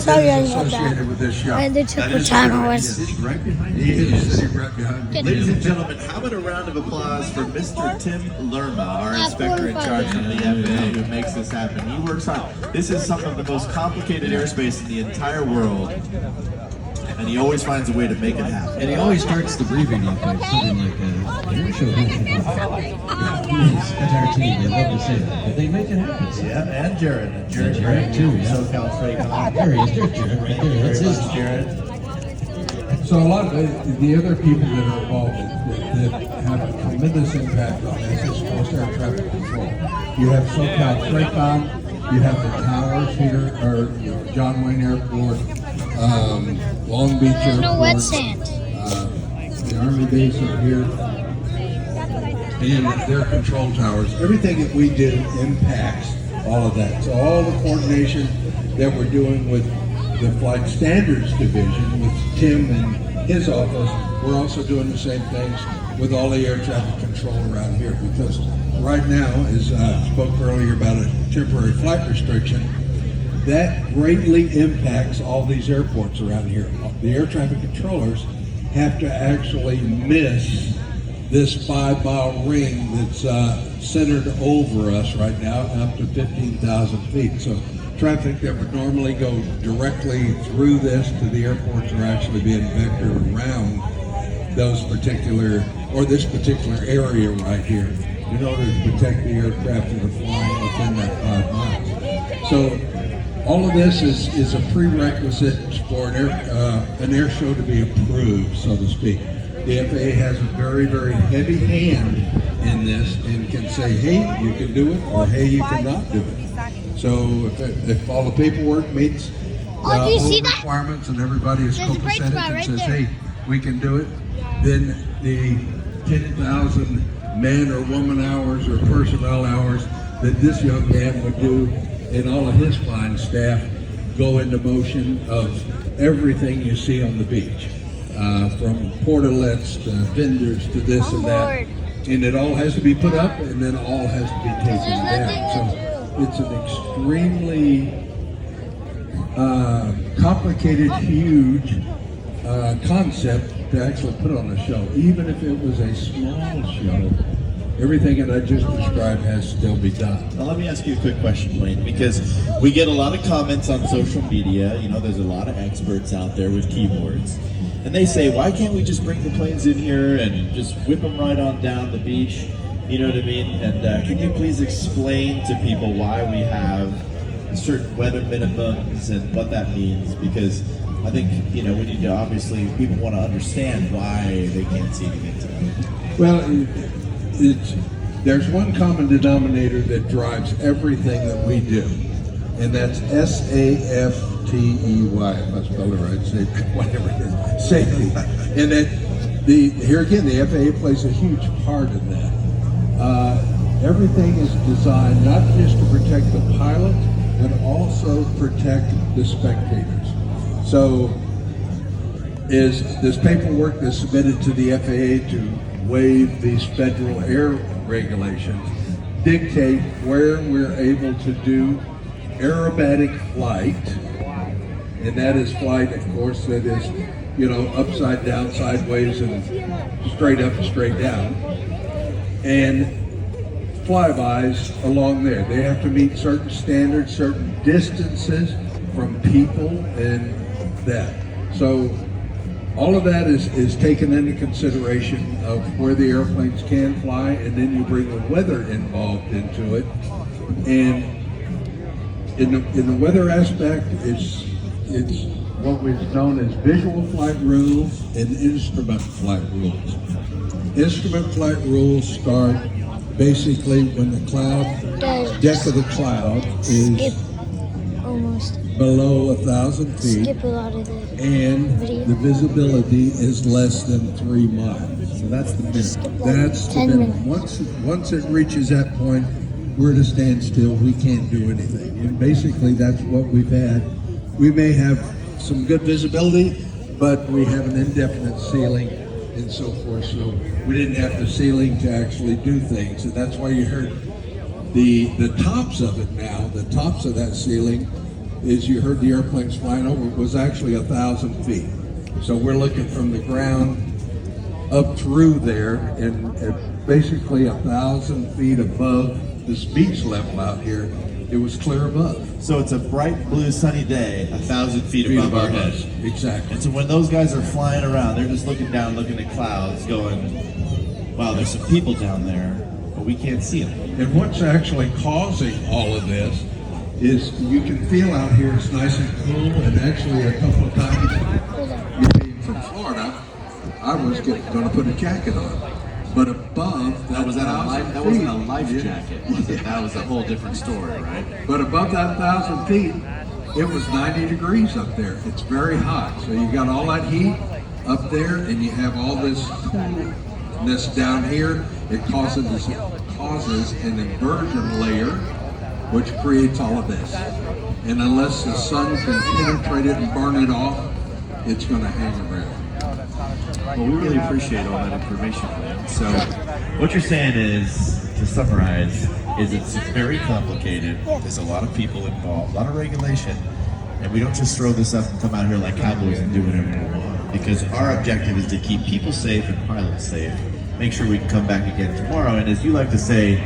Sorry that is about associated that. with this show. I had to check what time it was. Sitting right behind He you. is sitting right behind me. Ladies and gentlemen, how about a round of applause for Mr. Tim Lerma, our inspector in charge of the FAA who makes this happen. He works hard. This is some of the most complicated airspace in the entire world, and he always finds a way to make it happen. And he always starts the briefing off by something like airshow. That's our team. They love to say that, but they make it happen. Yeah, and Jared. And Jared too, yeah. SoCal Freight Con. There he is. There's Jared right there. That's his Jared. So a lot of the other people that are involved that have a tremendous impact on this is Coast Air Traffic Control. You have SoCal Freight Con, you have the towers here, or John Wayne Airport, Long Beach There's Airport. no wet sand. The Army base up here, and their control towers. Everything that we do impacts all of that. So all the coordination that we're doing with the Flight Standards Division, with Tim and his office, we're also doing the same things with all the air traffic control around here. Because right now, as I spoke earlier about a temporary flight restriction, that greatly impacts all these airports around here. The air traffic controllers have to actually miss this 5-mile ring that's centered over us right now, up to 15,000 feet. So traffic that would normally go directly through this to the airports are actually being vectored around those particular, or this particular area right here, in order to protect the aircraft that are flying within that 5 miles. So all of this is a prerequisite for an air show to be approved, so to speak. The FAA has a very, very heavy hand in this and can say, hey, you can do it, or hey, you cannot do it. So if all the paperwork meets Oh, do you see that? requirements and everybody is There's a bright copacetic spot and right says, there. hey, we can do it, then the 10,000 man or woman hours or personnel hours that this young man would do and all of his fine staff go into motion of everything you see on the beach, from portalets to vendors to this and that. And it all has to be put up and then all has to be taken down. So it's an extremely complicated, huge concept to actually put on a show. Even if it was a small show, everything that I just described has to still be done. Now let me ask you a quick question, Wayne, because we get a lot of comments on social media. You know, there's a lot of experts out there with keyboards. And they say, why can't we just bring the planes in here and just whip them right on down the beach? You know what I mean? And can you please explain to people why we have certain weather minimums and what that means? Because I think, you know, we need to, obviously, people want to understand why they can't see to get to it. Well, there's one common denominator that drives everything that we do, and that's SAFTEY. If I spell it right, whatever it is, safety. And that here again, the FAA plays a huge part in that. Everything is designed not just to protect the pilot, but also protect the spectators. So is this paperwork that's submitted to the FAA to waive these federal air regulations dictate where we're able to do aerobatic flight, and that is flight, of course, that is, you know, upside down, sideways, and straight up and straight down, and flybys along there. They have to meet certain standards, certain distances from people and that. So all of that is taken into consideration of where the airplanes can fly, and then you bring the weather involved into it. And in the weather aspect, it's what we've known as visual flight rules and instrument flight rules. Instrument flight rules start basically when the deck of the cloud is below 1,000 feet, and the visibility is less than 3 miles. So that's the minimum. That's the minimum. Once it reaches that point, we're at a standstill. We can't do anything. And basically, that's what we've had. We may have some good visibility, but we have an indefinite ceiling and so forth. So we didn't have the ceiling to actually do things, and that's why you heard the tops of it now. The tops of that ceiling as you heard the airplanes flying over, was actually 1,000 feet. So we're looking from the ground up through there, and basically 1,000 feet above this beach level out here, it was clear above. So it's a bright blue sunny day, 1,000 feet above our heads. Exactly. And so when those guys are flying around, they're just looking down, looking at clouds, going, wow, there's some people down there, but we can't see them. And what's actually causing all of this is you can feel out here it's nice and cool, and actually a couple of times, you being from Florida, I was going to put a jacket on. But above that wasn't a life jacket. That was a whole different story, right? But above that 1,000 feet, it was 90 degrees up there. It's very hot. So you got all that heat up there, and you have all this coolness down here. It causes an inversion layer, which creates all of this. And unless the sun can penetrate it and burn it off, it's going to hang around. Well, we really appreciate all that information, man. So, what you're saying is, to summarize, is it's very complicated. There's a lot of people involved, a lot of regulation, and we don't just throw this up and come out here like cowboys and do whatever we want. Because our objective is to keep people safe and pilots safe. Make sure we can come back again tomorrow, and as you like to say,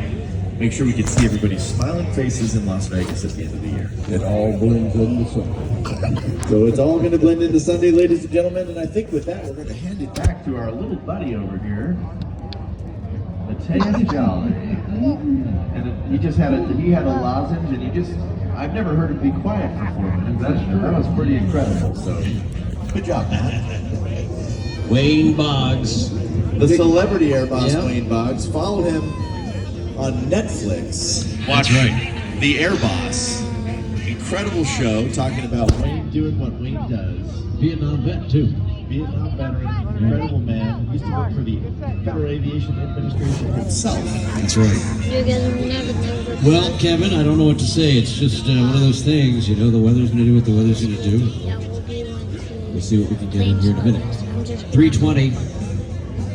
make sure we can see everybody's smiling faces in Las Vegas at the end of the year. It all blends into something. So it's all going to blend into Sunday, ladies and gentlemen, and I think with that, we're going to hand it back to our little buddy over here, Mateus Jolly. And he had a lozenge, and I've never heard him be quiet for 4 minutes. That was pretty incredible, so good job, man. Wayne Boggs. The celebrity air boss, Yeah. Wayne Boggs. Follow him on Netflix. That's right. The Air Boss. Incredible show talking about Wayne doing what Wayne does. Vietnam vet, too. Vietnam veteran, incredible man. Used to work for the Federal Aviation Administration himself. That's right. You guys will never know. Well, Kevin, I don't know what to say. It's just one of those things, you know, the weather's going to do what the weather's going to do. Yeah, we'll be one, two. We'll see what we can get in here in a minute. I'm just 3:20.